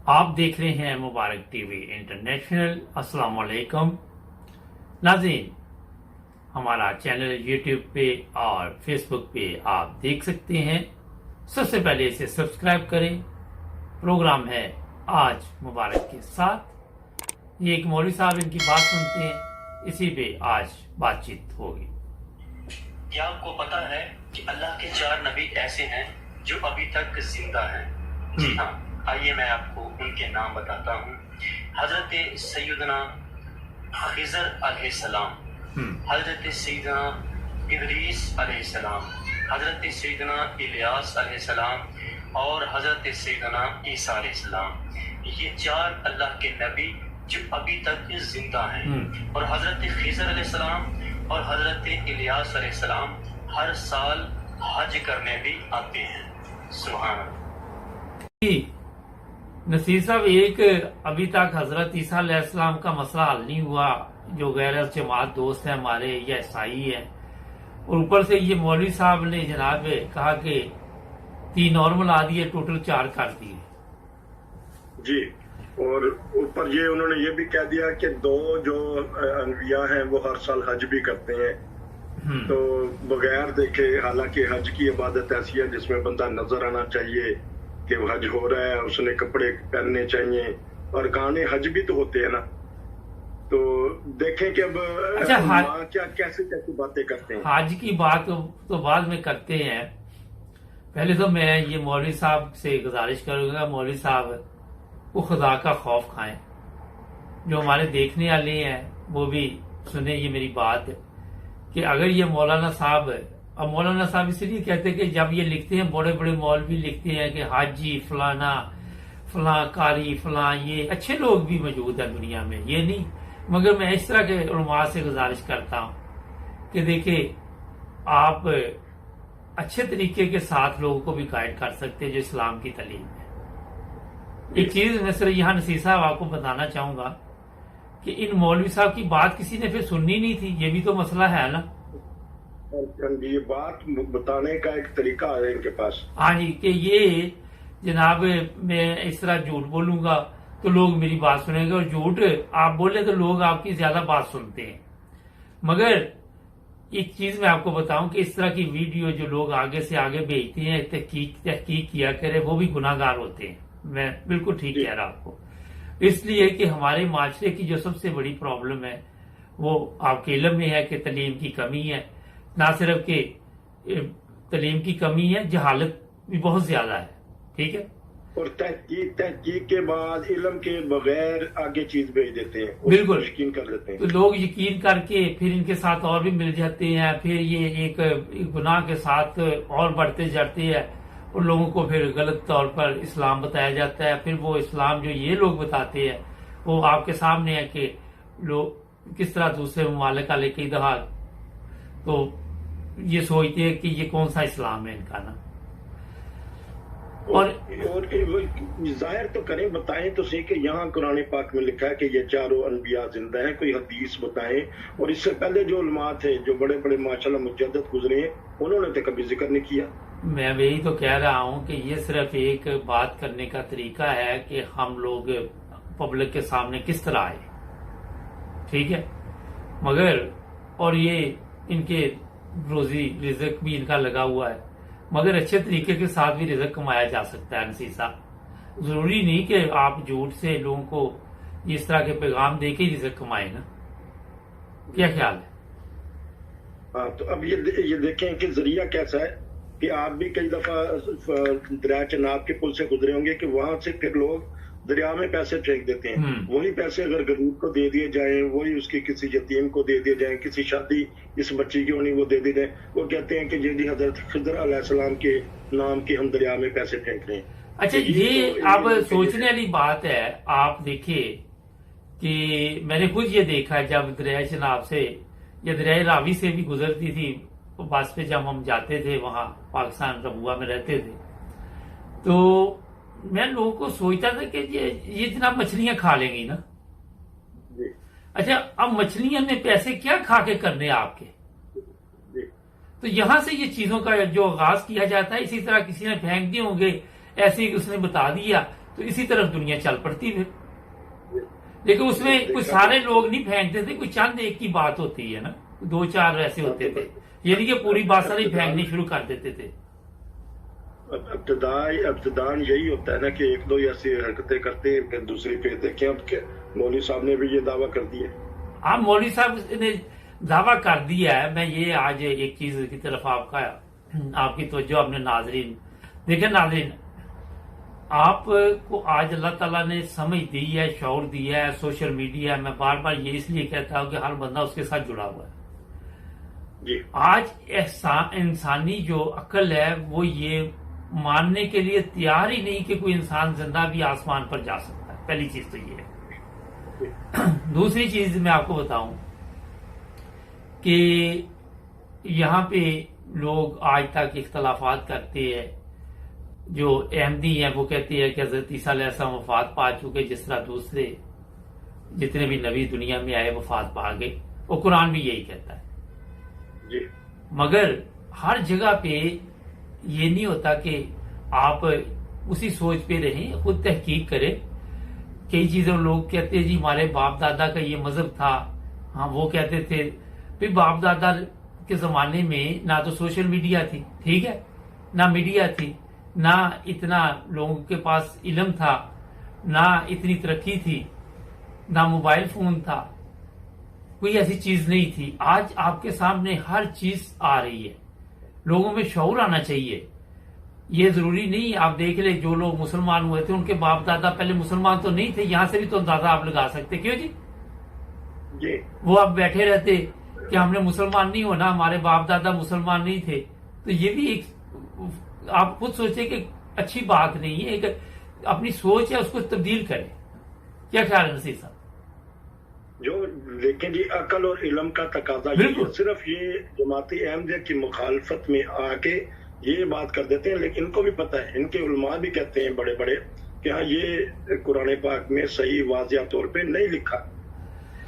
आप देख रहे हैं मुबारक टीवी इंटरनेशनल। अस्सलाम वालेकुम नाज़रीन, हमारा चैनल यूट्यूब पे और फेसबुक पे आप देख सकते हैं। सबसे पहले इसे सब्सक्राइब करें। प्रोग्राम है आज मुबारक के साथ। ये एक मौलवी साहब इनकी बात सुनते हैं, इसी पे आज बातचीत होगी। क्या आपको पता है कि अल्लाह के 4 नबी ऐसे हैं जो अभी तक जिंदा हैं? जी हाँ, आइए मैं आपको उनके नाम बताता हूँ। हजरत सैयदना खिज़र अलैहिस्सलाम, हजरत सैयदना इदरीस अलैहिस्सलाम, हजरत सैयदना इलियास अलैहिस्सलाम और हजरत सैयदना ईसा अलैहिस्सलाम। ये 4 अल्लाह के नबी जो अभी तक जिंदा हैं। और हजरत खिज़र अलैहिस्सलाम और हजरत इलियास अलैहिस्सलाम हर साल हज करने भी आते हैं। सुभान अल्लाह। नसीर साहब, एक अभी तक हजरत ईसा अलैहिस्सलाम का मसला हल नहीं हुआ। जो गैर जमात दोस्त हैं हमारे या ईसाई हैं, और ऊपर से ये मौलवी साहब ने जनाब कहा कि 3 और मिला दिए, टोटल 4 कर दिए जी। और ऊपर ये उन्होंने ये भी कह दिया कि 2 जो अनबिया हैं वो हर साल हज भी करते हैं। तो बगैर देखे, हालांकि हज की इबादत ऐसी है जिसमें बंदा नजर आना चाहिए कि वो हज हो रहा है, उसने कपड़े पहनने चाहिए, और गाने हज भी तो होते हैं ना। तो देखें कि अब क्या कैसे कैसे बातें करते हैं। हज की बात तो बाद में करते हैं। पहले तो मैं ये मौलवी साहब से गुजारिश करूंगा, मौलवी साहब वो खुदा का खौफ खाएं। जो हमारे देखने वाले हैं वो भी सुने ये मेरी बात, कि अगर ये मौलाना साहब, अब मौलाना साहब इसलिए कहते हैं कि जब ये लिखते हैं, बड़े बड़े मौलवी लिखते हैं कि हाजी फलाना फला कारी फला, ये अच्छे लोग भी मौजूद हैं दुनिया में, ये नहीं, मगर मैं इस तरह के उलमा से गुजारिश करता हूं कि देखिए, आप अच्छे तरीके के साथ लोगों को भी गाइड कर सकते हैं जो इस्लाम की तालीम है। एक चीज मैं सिर्फ यहाँ नसीर साहब आपको बताना चाहूंगा कि इन मौलवी साहब की बात किसी ने फिर सुननी नहीं थी। ये भी तो मसला है ना। ये बात बताने का एक तरीका है इनके पास। हाँ जी, कि ये जनाब मैं इस तरह झूठ बोलूंगा तो लोग मेरी बात सुनेंगे, और झूठ आप बोले तो लोग आपकी ज्यादा बात सुनते हैं। मगर एक चीज मैं आपको बताऊं कि इस तरह की वीडियो जो लोग आगे से आगे भेजते हैं, तहकीक किया करे, वो भी गुनाहगार होते हैं। मैं बिल्कुल ठीक कह रहा आपको। इसलिए कि हमारे माशरे की जो सबसे बड़ी प्रॉब्लम है वो आपके इल्म में है कि तालीम की कमी है। ना सिर्फ कि तालीम की कमी है, जहालत भी बहुत ज्यादा है। ठीक है, और तहकीक के बाद इल्म के बगैर आगे चीज भेज देते हैं, बिल्कुल यकीन कर लेते हैं। तो लोग यकीन करके फिर इनके साथ और भी मिल जाते हैं, फिर ये एक गुनाह के साथ और बढ़ते जाते हैं, और लोगों को फिर गलत तौर पर इस्लाम बताया जाता है। फिर वो इस्लाम जो ये लोग बताते हैं वो आपके सामने है कि लोग किस तरह दूसरे ममालिक वाले कई दफा तो ये सोचते हैं कि ये कौन सा इस्लाम है इनका ना। और जाहिर तो करें, बताएं तो सही कि यहाँ कुरान पाक में लिखा है कि ये 4 अनबिया जिंदा हैं। कोई हदीस बताएं। और इससे पहले जो उलमा थे, जो बड़े बड़े माशाल्लाह मुजद्दिद गुजरे हैं, उन्होंने तो कभी जिक्र नहीं किया। मैं वही तो कह रहा हूं कि ये सिर्फ एक बात करने का तरीका है कि हम लोग पब्लिक के सामने किस तरह आए। ठीक है, मगर और ये इनके रोजी रिजक भी इनका लगा हुआ है, मगर अच्छे तरीके के साथ भी रिजक कमाया जा सकता है नसीर साहब। जरूरी नहीं कि आप झूठ से लोगों को इस तरह के पैगाम दे के ही रिजक कमाए ना। क्या ख्याल है? हाँ, तो अब ये देखें कि जरिया कैसा है कि आप भी कई दफा दरिया चनाब के पुल से गुजरे होंगे कि वहां से फिर लोग दरिया में पैसे फेंक देते हैं। वही पैसे अगर गरीब को दे दिए जाएं, वही उसकी किसी यतीम को दे दिए जाएं, किसी शादी इस बच्ची की होनी वो दे दिए जाएं, वो कहते हैं कि जी हजरत खिज़र अलैहिस्सलाम के नाम के हम दरिया में पैसे फेंक रहे हैं। अच्छा, ये अब सोचने वाली बात है। आप देखिए कि मैंने खुद ये देखा है, जब दरिया चनाब से या दरिया रावी से भी गुजरती थी बस पे, जब हम जाते थे वहां पाकिस्तान रबुआ में रहते थे, तो मैं लोगों को सोचता था कि ये जनाब मछलियां खा लेंगी ना। अच्छा, अब मछलियां में पैसे क्या खा के करने आपके? तो यहां से ये चीजों का जो आगाज किया जाता है, इसी तरह किसी ने फेंक दिए होंगे, ऐसे ही उसने बता दिया तो इसी तरफ दुनिया चल पड़ती फिर। लेकिन उसमें कुछ सारे लोग नहीं फेंकते थे, कुछ चंद एक की बात होती है ना, 2-4 ऐसे होते थे, ये नहीं कि पूरी बात सारी फेंकनी शुरू कर देते थे। अब्तदान यही होता है ना कि 1-2 ऐसी हरकतें करते हैं, फिर दूसरी फिर देखें। अब मौलवी साहब ने भी ये दावा कर दिया। हाँ, मौलवी साहब ने दावा कर दिया है। मैं ये आज एक चीज की तरफ आपकी तवज्जो, अपने नाजरीन देखें। नाजरीन, आपको आज अल्लाह ताला ने समझ दी है, शौर दिया है, सोशल मीडिया। मैं बार बार ये इसलिए कहता हूँ कि हर बंदा उसके साथ जुड़ा हुआ है जी। आज इंसानी जो अक्ल है वो ये मानने के लिए तैयार ही नहीं कि कोई इंसान जिंदा भी आसमान पर जा सकता है। पहली चीज तो ये है। दूसरी चीज मैं आपको बताऊं कि यहाँ पे लोग आज तक इख्तलाफात करते हैं। जो अहमदी हैं वो कहते हैं कि हजरत ईसा अलैहिस्सलाम वफात पा चुके, जिस तरह दूसरे जितने भी नबी दुनिया में आए वफात पा गए, वो कुरान भी यही कहता है जी। मगर हर जगह पे ये नहीं होता कि आप उसी सोच पे रहें, खुद तहकीक करें। कई चीजों लोग कहते हैं जी हमारे बाप दादा का ये मजहब था। हाँ, वो कहते थे भाई बाप दादा के जमाने में ना तो सोशल मीडिया थी, ठीक है, ना मीडिया थी, ना इतना लोगों के पास इल्म था, ना इतनी तरक्की थी, ना मोबाइल फोन था, कोई ऐसी चीज नहीं थी। आज आपके सामने हर चीज आ रही है, लोगों में शऊर आना चाहिए। ये जरूरी नहीं, आप देख ले जो लोग मुसलमान हुए थे उनके बाप दादा पहले मुसलमान तो नहीं थे। यहां से भी तो अंदाजा आप लगा सकते। क्यों जी? जी। वो आप बैठे रहते कि हमने मुसलमान नहीं होना, हमारे बाप दादा मुसलमान नहीं थे, तो ये भी एक आप खुद सोचे कि अच्छी बात नहीं है। एक अपनी सोच है उसको तब्दील करें। क्या ख्याल है नसीर साहब? जो देखें जी, अकल और इल्म का तकाजा ये है। सिर्फ ये जमाती अहमदिया की मुखालफत में आके ये बात कर देते हैं, लेकिन इनको भी पता है, इनके उलमा भी कहते हैं बड़े बड़े कि हाँ ये कुरान पाक में सही वाज़िया तौर पे नहीं लिखा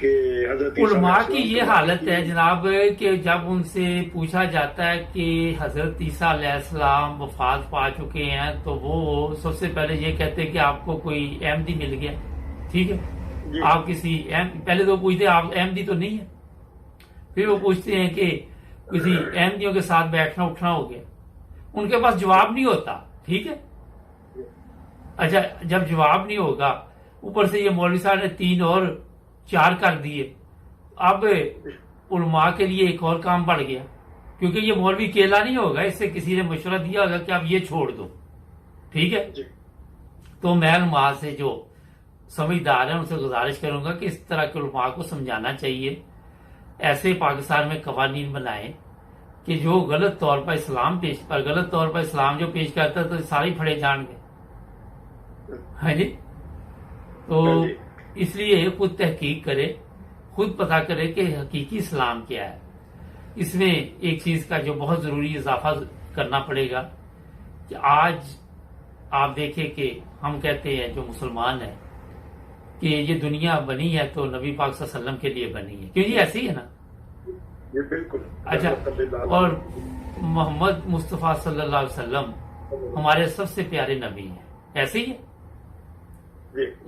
कि हजरत उलमा की ये हालत है जनाब कि जब उनसे पूछा जाता है कि हजरत ईसा अलैहिस्सलाम वफात पा चुके हैं तो वो सबसे पहले ये कहते हैं कि आपको कोई अहमदी मिल गया, ठीक है, आप किसी पहले तो पूछते आप अहमदी तो नहीं है, फिर वो पूछते हैं कि किसी अहमदियों के साथ बैठना उठना हो गया। उनके पास जवाब नहीं होता, ठीक है। अच्छा, जब जवाब नहीं होगा, ऊपर से ये मौलवी साहब ने 3 और 4 कर दिए। अब उलमा के लिए एक और काम बढ़ गया, क्योंकि ये मौलवी अकेला नहीं होगा, इससे किसी ने मशवरा दिया होगा कि आप ये छोड़ दो, ठीक है। तो मैं उलमा से जो समझदार है उनसे गुजारिश करूंगा कि इस तरह के उलमा को समझाना चाहिए। ऐसे पाकिस्तान में कवानीन बनाए कि जो गलत तौर पर गलत तौर पर इस्लाम जो पेश करता है तो सारे फड़े जाएंगे। हाँ जी। तो इसलिए खुद तहकीक करे, खुद पता करे कि हकीकी इस्लाम क्या है। इसमें एक चीज का जो बहुत जरूरी इजाफा करना पड़ेगा कि आज आप देखें कि हम कहते हैं जो मुसलमान है कि ये दुनिया बनी है तो नबी पाक सल्लल्लाहु अलैहि वसल्लम के लिए बनी है। क्यों जी? ऐसे ही है ना? ये बिल्कुल। अच्छा, और मोहम्मद मुस्तफ़ा सल्लल्लाहु अलैहि वसल्लम हमारे सबसे प्यारे नबी हैं, ऐसे ही है।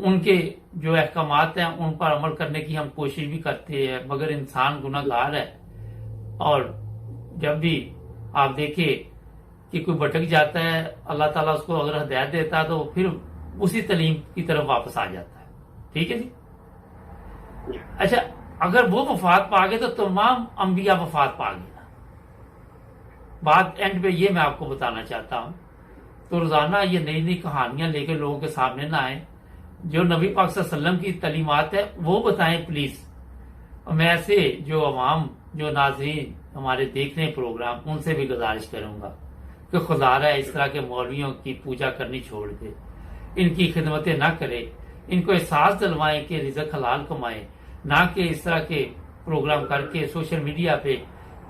उनके जो अहकामात हैं उन पर अमल करने की हम कोशिश भी करते हैं, मगर इंसान गुनाहगार है। और जब भी आप देखें कि कोई भटक जाता है, अल्लाह ताला उसको अगर हिदायत देता है तो फिर उसी तलीम की तरफ वापस आ जाता है, ठीक है जी। अच्छा, अगर वो वफात पा गए तो तमाम अंबिया वफात पा गए ना। बात एंड पे ये मैं आपको बताना चाहता हूं। तो रोजाना ये नई नई कहानियां लेकर लोगों के सामने ना आए, जो नबी पाक सल्लल्लाहु अलैहि वसल्लम की तालीमात है वो बताएं प्लीज। मैं ऐसे जो अवाम, जो नाज़रीन हमारे देख रहे हैं प्रोग्राम, उनसे भी गुजारिश करूंगा कि खुदारा इस तरह के मौलवियों की पूजा करनी छोड़ दे, इनकी खिदमतें ना करे, इनको एहसास दिलवाएं कि रिज़्क हलाल कमाएं, ना कि इस तरह के प्रोग्राम करके सोशल मीडिया पे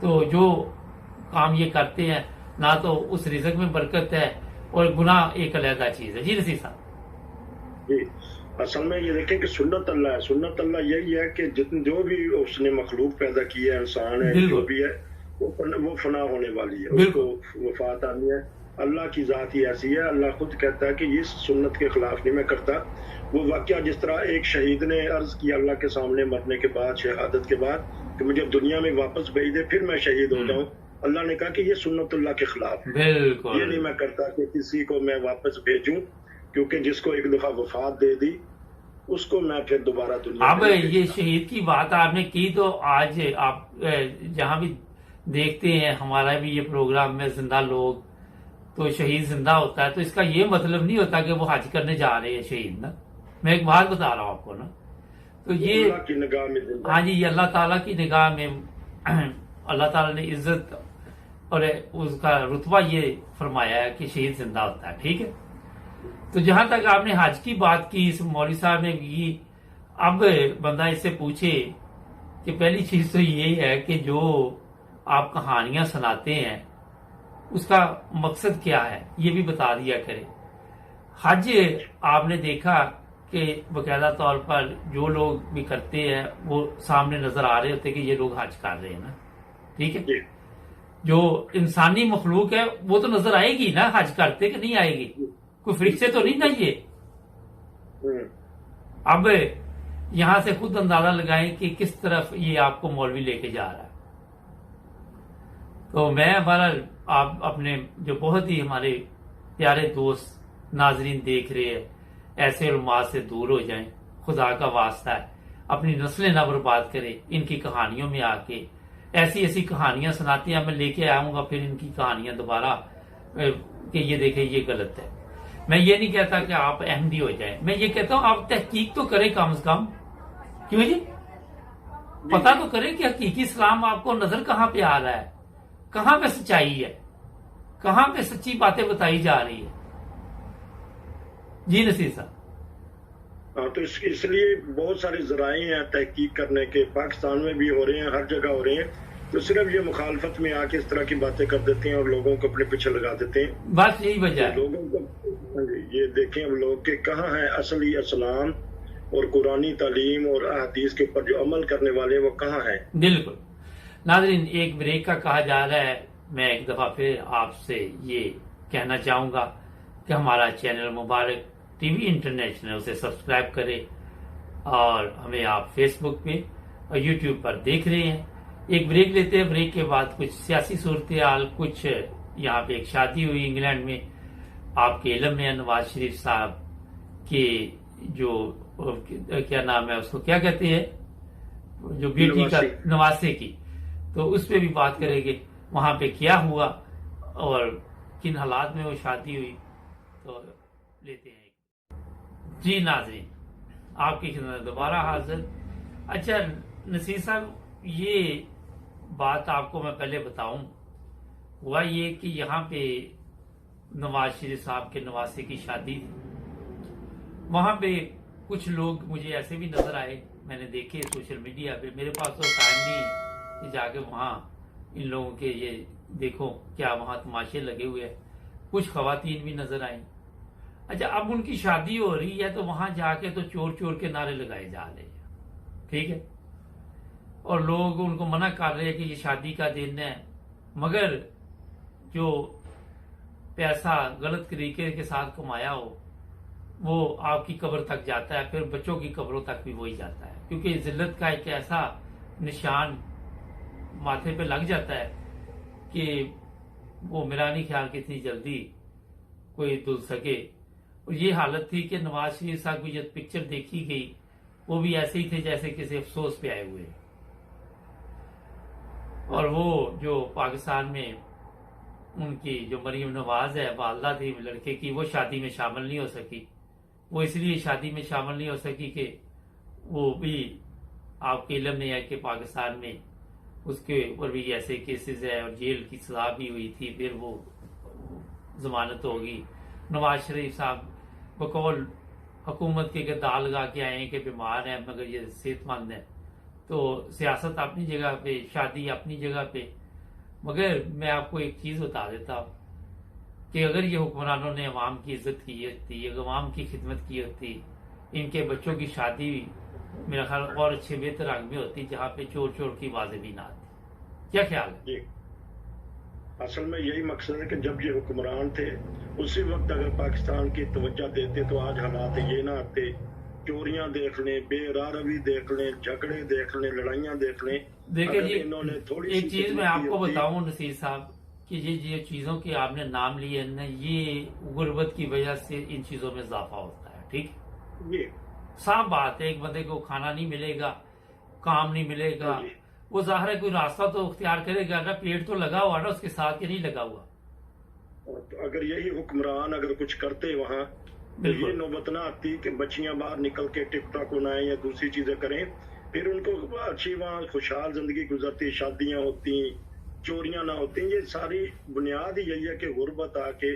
तो जो काम ये करते हैं ना तो उस रिज़्क में बरकत है और गुनाह एक अलग चीज है। जी नसीर साहब। जी, असल में ये देखें कि सुन्नत अल्लाह है। सुन्नत अल्लाह यही है कि जितने जो भी उसने मखलूक पैदा की है, इंसान है, जो भी है, वो फना होने वाली है, उसको वफात आनी है। अल्लाह की जात ही ऐसी है। अल्लाह खुद कहता है कि इस सुन्नत के खिलाफ नहीं मैं करता। वो वाकया जिस तरह एक शहीद ने अर्ज किया अल्लाह के सामने मरने के बाद, शहादत के बाद, कि मुझे दुनिया में वापस भेज दे फिर मैं शहीद हो जाऊं। अल्लाह ने कहा कि ये सुन्नतुल्लाह के खिलाफ है। बिल्कुल ये नहीं मैं करता कि किसी को मैं वापस भेजूं, क्योंकि जिसको एक दफा वफात दे दी उसको मैं फिर दोबारा दुनिया अब ये शहीद की बात आपने की, तो आज आप जहां भी देखते हैं हमारा भी ये प्रोग्राम में जिंदा लोग, तो शहीद जिंदा होता है, तो इसका ये मतलब नहीं होता कि वो हज करने जा रहे हैं शहीद ना। मैं एक बात बता रहा हूं आपको ना, तो ये अल्लाह की निगाह में जिंदा। हाँ जी, ये अल्लाह ताला की निगाह में अल्लाह ताला ने इज्जत और उसका रुतबा ये फरमाया है कि शहीद जिंदा होता है। ठीक है, तो जहां तक आपने हज की बात की इस मौलवी साहब ने की, अब बंदा इससे पूछे कि पहली चीज तो ये है कि जो आप कहानियां सुनाते हैं उसका मकसद क्या है ये भी बता दिया करें। हज आपने देखा कि बकायदा तौर पर जो लोग भी करते हैं वो सामने नजर आ रहे होते कि ये लोग हज कर रहे हैं ना। ठीक है, जो इंसानी मखलूक है वो तो नजर आएगी ना हज करते कि नहीं आएगी, कोई फरिश्ते तो नहीं ना ये। अब यहां से खुद अंदाजा लगाएं कि किस तरफ ये आपको मौलवी लेके जा रहा है। तो मैं हमारा आप अपने जो बहुत ही हमारे प्यारे दोस्त नाजरीन देख रहे हैं, ऐसे उलमा से दूर हो जाएं, खुदा का वास्ता है, अपनी नस्लें ना बर्बाद करें। इनकी कहानियों में आके ऐसी ऐसी कहानियां सुनाती हैं, मैं लेके आऊंगा फिर इनकी कहानियां दोबारा कि ये देखें ये गलत है। मैं ये नहीं कहता कि आप अहमदी हो जाएं, मैं ये कहता हूं आप तहकीक तो करें कम से कम। क्यों जी, पता तो करें कि हकीकी इस्लाम आपको नजर कहां पे आ रहा है, कहां पे सच्चाई है, कहां पे सच्ची बातें बताई जा रही है। जी नसीर साहब। हाँ, तो इसलिए बहुत सारे जराए हैं तहकीक करने के, पाकिस्तान में भी हो रहे हैं, हर जगह हो रहे हैं। तो सिर्फ ये मुखालफत में आके इस तरह की बातें कर देते हैं और लोगों को अपने पीछे लगा देते हैं। बस यही वजह है। लोगों को ये देखें अब लोग के कहाँ है असली इस्लाम और कुरानी तालीम और अहदीस के ऊपर जो अमल करने वाले वो कहाँ है। बिल्कुल नाज़रीन, एक ब्रेक का कहा जा रहा है। मैं एक दफा फिर आपसे ये कहना चाहूंगा कि हमारा चैनल मुबारक टीवी इंटरनेशनल उसे सब्सक्राइब करें और हमें आप फेसबुक पे और यूट्यूब पर देख रहे हैं। एक ब्रेक लेते हैं, ब्रेक के बाद कुछ सियासी सूरत हाल, कुछ यहाँ पे एक शादी हुई इंग्लैंड में, आपके इल्म में नवाज शरीफ साहब के जो क्या नाम है उसको क्या कहते हैं, जो बेटी का नवासे की, तो उस पर भी बात करेंगे वहां पे क्या हुआ और किन हालात में वो शादी हुई। तो लेते हैं जी नाज़रीन, आपकी खिदमत दोबारा हाजिर। अच्छा नसीर साहब, ये बात आपको मैं पहले बताऊं, हुआ ये कि यहाँ पे नवाज शरीफ साहब के नवासे की शादी थी। वहां पे कुछ लोग मुझे ऐसे भी नजर आए, मैंने देखे सोशल मीडिया पे, मेरे पास तो टाइम नहीं कि जाके वहां इन लोगों के ये देखो क्या वहां तमाशे लगे हुए हैं। कुछ खवातीन भी नजर आई। अच्छा, अब उनकी शादी हो रही है तो वहां जाके तो चोर चोर के नारे लगाए जा रहे हैं। ठीक है, और लोग उनको मना कर रहे हैं कि ये शादी का दिन है, मगर जो पैसा गलत तरीके के साथ कमाया हो वो आपकी कब्र तक जाता है, फिर बच्चों की कब्रों तक भी वही जाता है, क्योंकि जिल्लत का एक ऐसा निशान माथे पे लग जाता है कि वो मेरा नहीं ख्याल कि इतनी जल्दी कोई धुल सके। और ये हालत थी कि नवाज शरीफ साहब की जब पिक्चर देखी गई वो भी ऐसे ही थे जैसे किसी अफसोस पे आए हुए। और वो जो पाकिस्तान में उनकी जो मरीम नवाज है वालदा थी लड़के की, वो शादी में शामिल नहीं हो सकी। वो इसलिए शादी में शामिल नहीं हो सकी कि वो भी आपके इल्म में है कि पाकिस्तान में उसके ऊपर भी ऐसे केसेस है और जेल की सजा भी हुई थी, फिर वो जमानत होगी। नवाज शरीफ साहब बकौल हुकूमत के दाल लगा के आए हैं कि बीमार हैं मगर ये सेहतमंद है। तो सियासत अपनी जगह पे, शादी अपनी जगह पे, मगर मैं आपको एक चीज बता देता हूँ कि अगर ये हुक्मरानों ने अवाम की इज्जत की होती, अवाम की खिदमत की होती, इनके बच्चों की शादी मेरा ख्याल और अच्छे बेहतर रंग में होती जहाँ पे चोर चोर की आवाजें भी ना आती। क्या ख्याल है? असल में यही मकसद है कि जब ये हुक्मरान थे उसी वक्त अगर पाकिस्तान की तवज्जो देते तो आज हालात ये ना आते। चोरियां देख लें, बेरारवी देख लें, झगड़े देख लें, लड़ाइयां देख लें। देखिए जी, इन्होंने थोड़ी एक चीज मैं आपको होती, बताऊं नसीर साहब कि ये चीजों की आपने नाम लिए है ना, ये गुर्बत की वजह से इन चीजों में इजाफा होता है। ठीक, ये साफ बात है, एक बंदे को खाना नहीं मिलेगा, काम नहीं मिलेगा, वो जाहिर है कोई रास्ता तो इख्तियार करेगा ना, पेट तो लगा हुआ ना उसके साथ के नहीं लगा हुआ। तो अगर यही हुक्मरान अगर कुछ करते वहाँ तो ये नौबत ना आती कि बच्चियां बाहर निकल के टिकटॉक बनाएं या दूसरी चीजें करें, फिर उनको अच्छी वहाँ खुशहाल जिंदगी गुजरती, शादियां होती, चोरियां ना होती। ये सारी बुनियाद ही यही है कि गुर्बत आके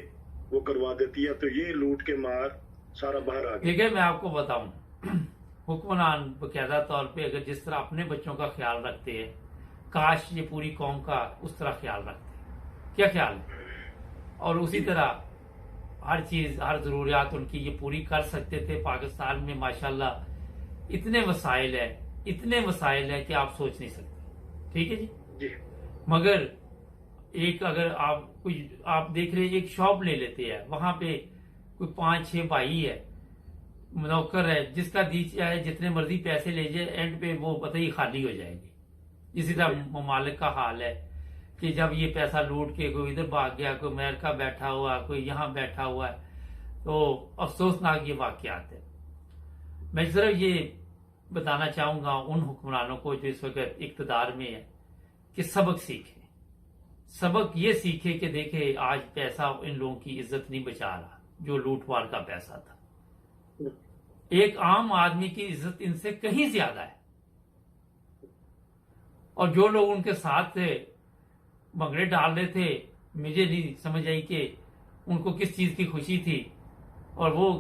वो करवा देती है, तो ये लूट के मार सारा बाहर आ गया। देखिए मैं आपको बताऊं, हुक्मरान बकायदा तौर पे अगर जिस तरह अपने बच्चों का ख्याल रखते हैं, काश ये पूरी कौम का उस तरह ख्याल रखते। क्या ख्याल है? और उसी तरह हर चीज, हर जरूरियात उनकी ये पूरी कर सकते थे। पाकिस्तान में माशाल्लाह इतने वसाइल है, इतने वसाइल है कि आप सोच नहीं सकते। ठीक है जी। मगर एक अगर आप देख रहे हैं, एक शॉप ले लेते हैं, वहां पे कोई 5-6 भाई है, नौकर है, जिसका दी चाहे जितने मर्जी पैसे ले जाए, एंड पे वो पता ही खाली हो जाएगी। इसी तरह ममालिक का हाल है कि जब ये पैसा लूट के कोई इधर भाग गया, कोई अमेरिका बैठा हुआ, कोई यहां बैठा हुआ है, तो अफसोसनाक ये वाकयात है। मैं सिर्फ ये बताना चाहूंगा उन हुक्मरानों को जो इस वक्त इक्तदार में है कि सबक सीखे। सबक ये सीखे कि देखे आज पैसा इन लोगों की इज्जत नहीं बचा रहा, जो लूटमार का पैसा था। एक आम आदमी की इज्जत इनसे कहीं ज्यादा है। और जो लोग उनके साथ थे, भंगड़े डाल रहे थे, मुझे नहीं समझ आई कि उनको किस चीज की खुशी थी, और वो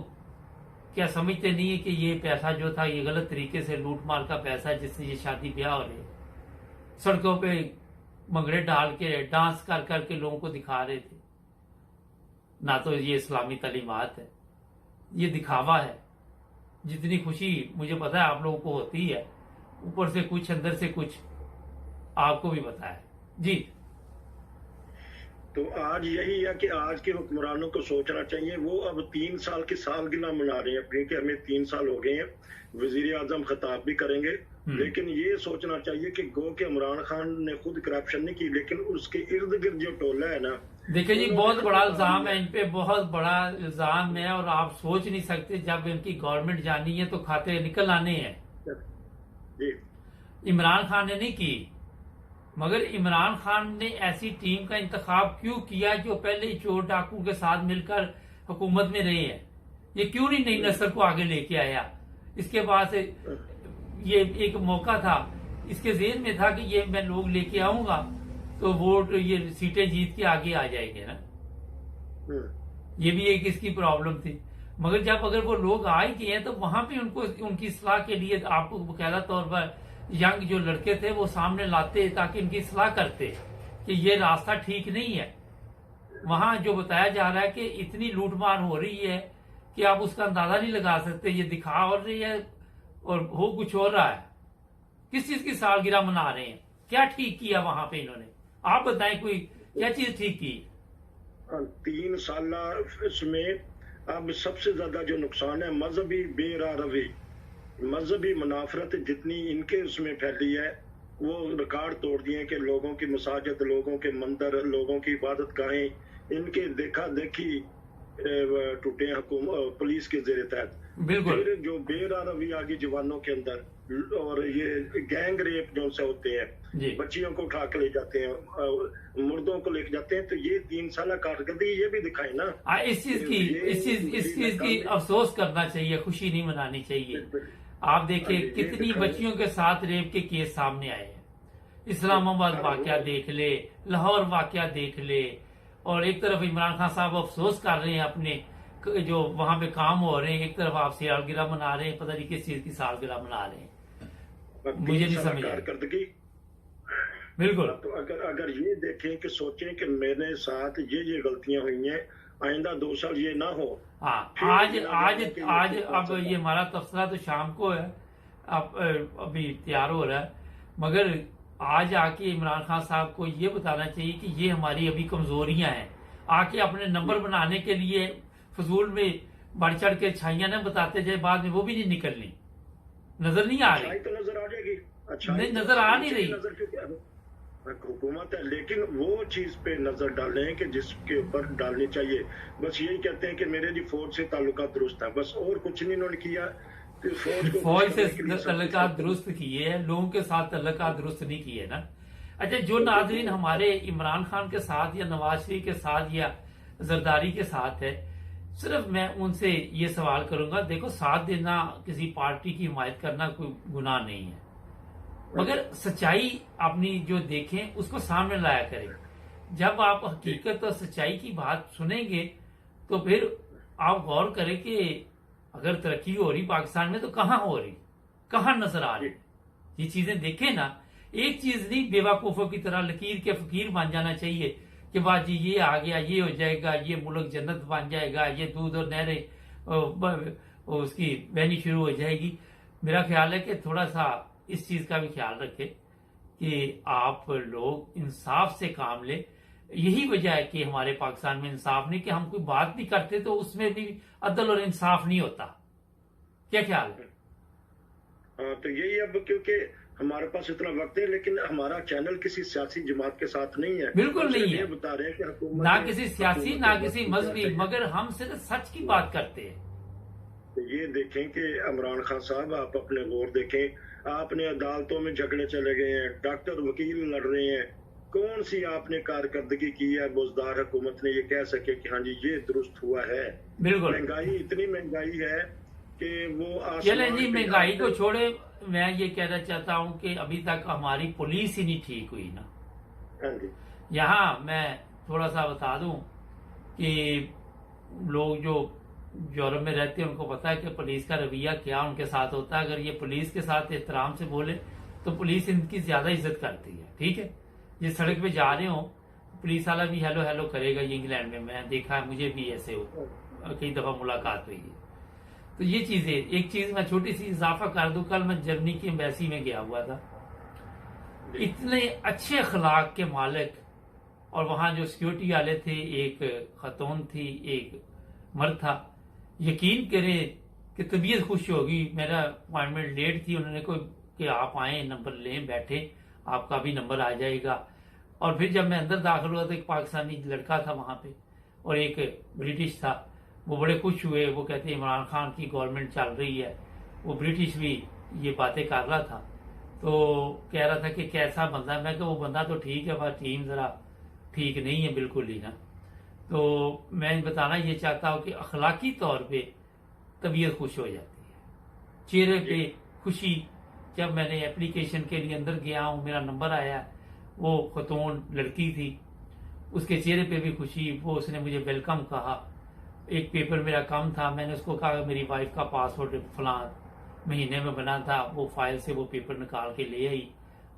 क्या समझते नहीं है कि ये पैसा जो था ये गलत तरीके से लूटमार का पैसा है, जिससे ये शादी ब्याह हो रहे। सड़कों पे भंगड़े डाल के डांस कर करके लोगों को दिखा रहे थे। ना तो ये इस्लामी तालीमात है, ये दिखावा है। जितनी खुशी मुझे पता है आप लोगों को होती है, ऊपर से कुछ अंदर से कुछ आपको भी पता है जी। तो आज यही है कि आज के हुक्मरानों को सोचना चाहिए। वो अब 3 साल की सालगिरह मना रहे हैं अपनी कि हमें 3 साल हो गए हैं, वजीर आजम खिताब भी करेंगे, लेकिन ये सोचना चाहिए कि गो के इमरान खान ने खुद करप्शन नहीं की, लेकिन उसके इर्द गिर्द जो टोला है ना, देखिए जी, बहुत बड़ा इल्जाम है इन पे, बहुत बड़ा इल्जाम है। और आप सोच नहीं सकते, जब इनकी गवर्नमेंट जानी है तो खाते निकल आने हैं। इमरान खान ने नहीं की, मगर इमरान खान ने ऐसी टीम का इंतखाब क्यों किया जो पहले ही चोर डाकू के साथ मिलकर हुकूमत में रहे हैं? ये क्यों नहीं नई नस्ल को आगे लेके आया? इसके बाद से ये एक मौका था, इसके जेहन में था कि ये मैं लोग लेके आऊंगा तो वोट, ये सीटें जीत के आगे आ जाएंगे ना। ये भी एक इसकी प्रॉब्लम थी। मगर जब अगर वो लोग आ ही गए हैं तो वहां पे उनको उनकी सलाह के लिए आपको बकायदा तौर पर यंग जो लड़के थे वो सामने लाते ताकि इनकी सलाह करते कि ये रास्ता ठीक नहीं है। वहां जो बताया जा रहा है कि इतनी लूटमार हो रही है कि आप उसका अंदाजा नहीं लगा सकते। ये दिखा और रही है और हो कुछ हो रहा है। किस चीज की सालगिरह मना रहे हैं? क्या ठीक किया वहां पे इन्होंने? आप बताएं, कोई क्या चीज ठीक की? 3 साल इसमें अब सबसे ज्यादा जो नुकसान है मजहबी बेरारवी, मजहबी मुनाफरत जितनी इनके उसमें फैली है, वो रिकॉर्ड तोड़ दिए कि लोगों की मसाजिद, लोगों के मंदिर, लोगों की इबादत गाहें, इनके देखा देखी टूटे पुलिस के जेर तहत। बिल्कुल। फिर जो बेरारवी आ गई जवानों के अंदर, और ये गैंग रेप जो से होते हैं, बच्चियों को उठा के ले जाते हैं, मुर्दों को लेके जाते हैं, तो ये 3 साल कारकर्दगी ये भी दिखाई ना। इस चीज की अफसोस करना चाहिए, खुशी नहीं मनानी चाहिए। आप देखिए कितनी बच्चियों के साथ रेप के केस सामने आए हैं। इस्लामाबाद वाकया देख ले, लाहौर वाकया देख ले, और एक तरफ इमरान खान साहब अफसोस कर रहे हैं अपने जो वहां पे काम हो रहे हैं, एक तरफ आप सालगिरह मना रहे हैं, पता नहीं किस चीज की सालगिरह मना रहे हैं, मुझे नहीं समझ कारकर्दगी। बिल्कुल। तो अगर ये देखें कि सोचें कि मेरे साथ ये गलतियां हुई हैं, आइंदा 2 साल ये ना हो। हाँ, आज अब ये हमारा तबसरा तो शाम को है, अब अभी तैयार हो रहा है, मगर आज आके इमरान खान साहब को ये बताना चाहिए कि ये हमारी अभी कमजोरियां हैं। आके अपने नंबर बनाने के लिए फजूल में बढ़ चढ़ के अच्छाइयां ना बताते जाए, बाद में वो भी नहीं निकलनी, नजर नहीं आ रही। तो नजर आ जाएगी, अच्छा नहीं नजर आ नहीं रही। नजर क्योंकि हुकूमत है, लेकिन वो चीज पे नजर डाल रहे हैं कि जिसके ऊपर डालनी चाहिए। बस यही कहते हैं कि मेरे जी फौज से ताल्लुकात दुरुस्त है, बस और कुछ नहीं इन्होंने किया। फौज से ताल्लुकात दुरुस्त किए हैं, लोगों के साथ ताल्लुकात दुरुस्त नहीं किए ना। अच्छा, जो नाजरीन हमारे इमरान खान के साथ या नवाज शरीफ के साथ या जरदारी के साथ है, सिर्फ मैं उनसे ये सवाल करूंगा, देखो साथ देना, किसी पार्टी की हिमायत करना कोई गुनाह नहीं है, मगर सच्चाई अपनी जो देखें उसको सामने लाया करें। जब आप हकीकत और सच्चाई की बात सुनेंगे तो फिर आप गौर करें कि अगर तरक्की हो रही पाकिस्तान में तो कहां हो रही, कहां नजर आ रही, ये चीजें देखें ना। एक चीज नहीं बेवकूफों की तरह लकीर के फकीर बन जाना चाहिए कि बाजी ये आ गया, ये हो जाएगा, ये मुल्क जन्नत बन जाएगा, ये दूध और नहरें उसकी बहनी शुरू हो जाएगी। मेरा ख्याल है कि थोड़ा सा इस चीज का भी ख्याल रखें कि आप लोग इंसाफ से काम ले। यही वजह है कि हमारे पाकिस्तान में इंसाफ नहीं, कि हम कोई बात भी करते तो उसमें भी अदल और इंसाफ नहीं होता। क्या ख्याल है? हाँ, तो यही अब क्योंकि हमारे पास इतना वक्त है, लेकिन हमारा चैनल किसी सियासी जमात के साथ नहीं है, बिल्कुल नहीं है, बता रहे हैं कि ना किसी सियासी ना किसी मजहबी, मगर हम सिर्फ सच की बात करते हैं। तो ये देखें कि इमरान खान साहब, आप अपने गौर देखें, आपने अदालतों में झगड़े चले गए हैं, डॉक्टर वकील लड़ रहे हैं, कौन सी आपने कारकर्दगी की है बुजदार हुकूमत ने ये कह सके कि हाँ जी ये दुरुस्त हुआ है? बिल्कुल, महंगाई, इतनी महंगाई है कि वो चले जी, महंगाई को छोड़े, मैं ये कहना चाहता हूँ कि अभी तक हमारी पुलिस ही नहीं ठीक हुई ना। हाँ जी, यहाँ मैं थोड़ा सा बता दूं कि लोग जो यूरोप में रहते हैं उनको पता है कि पुलिस का रवैया क्या उनके साथ होता है। अगर ये पुलिस के साथ एहतराम से बोले तो पुलिस इनकी ज्यादा इज्जत करती है, ठीक है। ये सड़क पे जा रहे हो, पुलिस वाला भी हेलो हेलो करेगा। ये इंग्लैंड में मैं देखा है, मुझे भी ऐसे कई दफा मुलाकात हुई है। तो ये चीजें, एक चीज मैं छोटी सी इजाफा कर दूं, कल मैं जर्मनी की एम्बेसी में गया हुआ था। इतने अच्छे अखलाक के मालिक, और वहां जो सिक्योरिटी वाले थे, एक खतून थी, एक मर्द था। यकीन करें कि तबीयत खुश होगी। मेरा अपॉइंटमेंट लेट थी, उन्होंने कोई कि आप आए, नंबर लें, बैठे, आपका भी नंबर आ जाएगा। और फिर जब मैं अंदर दाखिल हुआ तो एक पाकिस्तानी लड़का था वहां पे और एक ब्रिटिश था। वो बड़े खुश हुए, वो कहते इमरान खान की गवर्नमेंट चल रही है। वो ब्रिटिश भी ये बातें कर रहा था, तो कह रहा था कि कैसा बंदा। मैं वो बंदा तो ठीक है, पर टीम जरा ठीक नहीं है बिल्कुल ही ना। तो मैं बताना ये चाहता हूं कि अखलाकी तौर पे तबीयत खुश हो जाती है, चेहरे पे खुशी। जब मैंने एप्लीकेशन के लिए अंदर गया हूं, मेरा नंबर आया, वो खतून लड़की थी, उसके चेहरे पे भी खुशी। वो उसने मुझे वेलकम कहा। एक पेपर मेरा कम था, मैंने उसको कहा मेरी वाइफ का पासपोर्ट फलां महीने में बना था, वो फाइल से वो पेपर निकाल के ले आई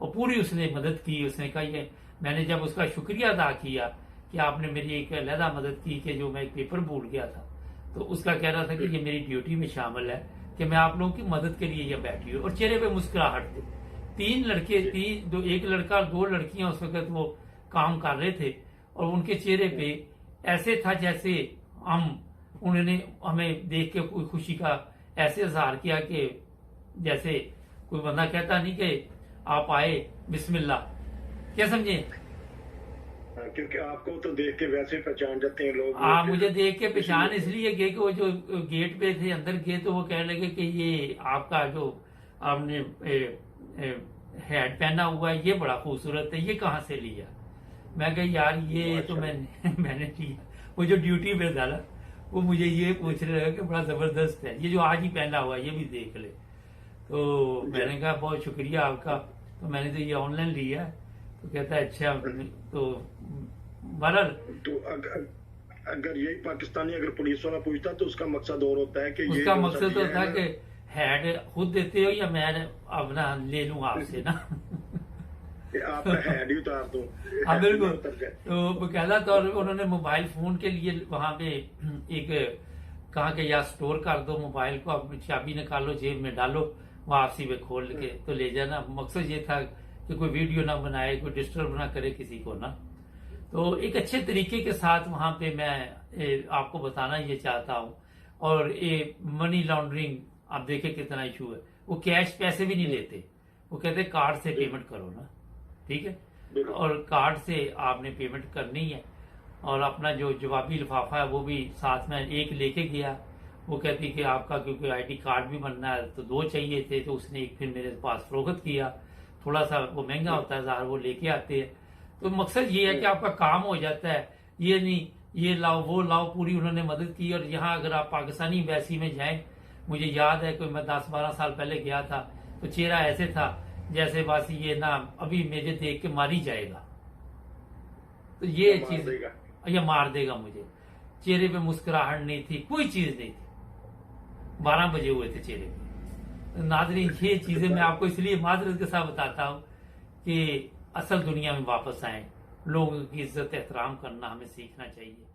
और पूरी उसने मदद की। उसने कहा ये, मैंने जब उसका शुक्रिया अदा किया कि आपने मेरी एक अलहदा मदद की कि जो मैं एक पेपर भूल गया था, तो उसका कह रहा था कि ये मेरी ड्यूटी में शामिल है कि मैं आप लोगों की मदद के लिए यह बैठी हूँ। और चेहरे पे मुस्कुराहट थी। 3 लड़के, एक लड़का और 2 लड़कियां उस वक्त वो काम कर रहे थे और उनके चेहरे पे ऐसे था जैसे उन्होंने हमें देख के कोई खुशी का ऐसे इजहार किया कि जैसे कोई बंदा कहता नहीं कि आप आए बिस्मिल्लाह, क्या समझे? क्योंकि आपको तो देख के वैसे पहचान जाते हैं लोग। हाँ, मुझे देख के पहचान इसलिए गए कि वो जो गेट पे थे अंदर गए तो वो कहने लगे कि ये आपका जो आपने हैड पहना हुआ है ये बड़ा खूबसूरत है, ये कहाँ से लिया? मैं कहा यार ये तो मैंने लिया। वो जो ड्यूटी पे था ना, वो मुझे ये पूछ रहे लगा कि बड़ा जबरदस्त है, ये जो आज ही पहना हुआ है ये भी देख ले। तो मैंने कहा बहुत शुक्रिया आपका, तो मैंने तो ये ऑनलाइन लिया है। तो कहता है अच्छा। तो बहरहाल तो अगर यही पाकिस्तानी अगर पुलिस वाला पूछता तो उसका मकसद और होता है कि उसका मकसद तो था कि हैड खुद देते हो या मैं अपना ले लूं आपसे ना। आपका हैड ही उतार दूं। हाँ बिल्कुल। तो बकायदा तौर पर उन्होंने मोबाइल फोन के लिए वहां पे एक कहा कि या स्टोर कर दो मोबाइल को, आप चाबी निकालो जेब में डालो, वापसी में खोल के तो ले जाना। मकसद ये था कि कोई वीडियो ना बनाए, कोई डिस्टर्ब ना करे किसी को ना। तो एक अच्छे तरीके के साथ वहां पे मैं आपको बताना ये चाहता हूं। और ये मनी लॉन्ड्रिंग आप देखें कितना इशू है। वो कैश पैसे भी नहीं लेते, वो कहते कार्ड से पेमेंट करो ना, ठीक है। और कार्ड से आपने पेमेंट करनी है। और अपना जो जवाबी लिफाफा है वो भी साथ में एक लेके गया। वो कहती कि आपका क्योंकि आईडी कार्ड भी बनना है तो 2 चाहिए थे, तो उसने एक फिर मेरे पास फरोख्त किया। थोड़ा सा वो महंगा होता है ज़ाहिर, वो लेके आते हैं। तो मकसद ये है कि आपका काम हो जाता है, ये नहीं ये लाओ वो लाओ, पूरी उन्होंने मदद की। और यहाँ अगर आप पाकिस्तानी एम्बेसी में जाएं, मुझे याद है कोई मैं 10-12 साल पहले गया था, तो चेहरा ऐसे था जैसे बस ये ना अभी मुझे देख के मार ही जाएगा। तो ये चीज या मार देगा मुझे। चेहरे पे मुस्कुराहट नहीं थी, कोई चीज नहीं थी। 12 बजे हुए थे चेहरे पे। नाज़रीन, ये चीजें मैं आपको इसलिए माजरत के साथ बताता हूं कि असल दुनिया में वापस आए, लोगों की इज्जत एहतराम करना हमें सीखना चाहिए।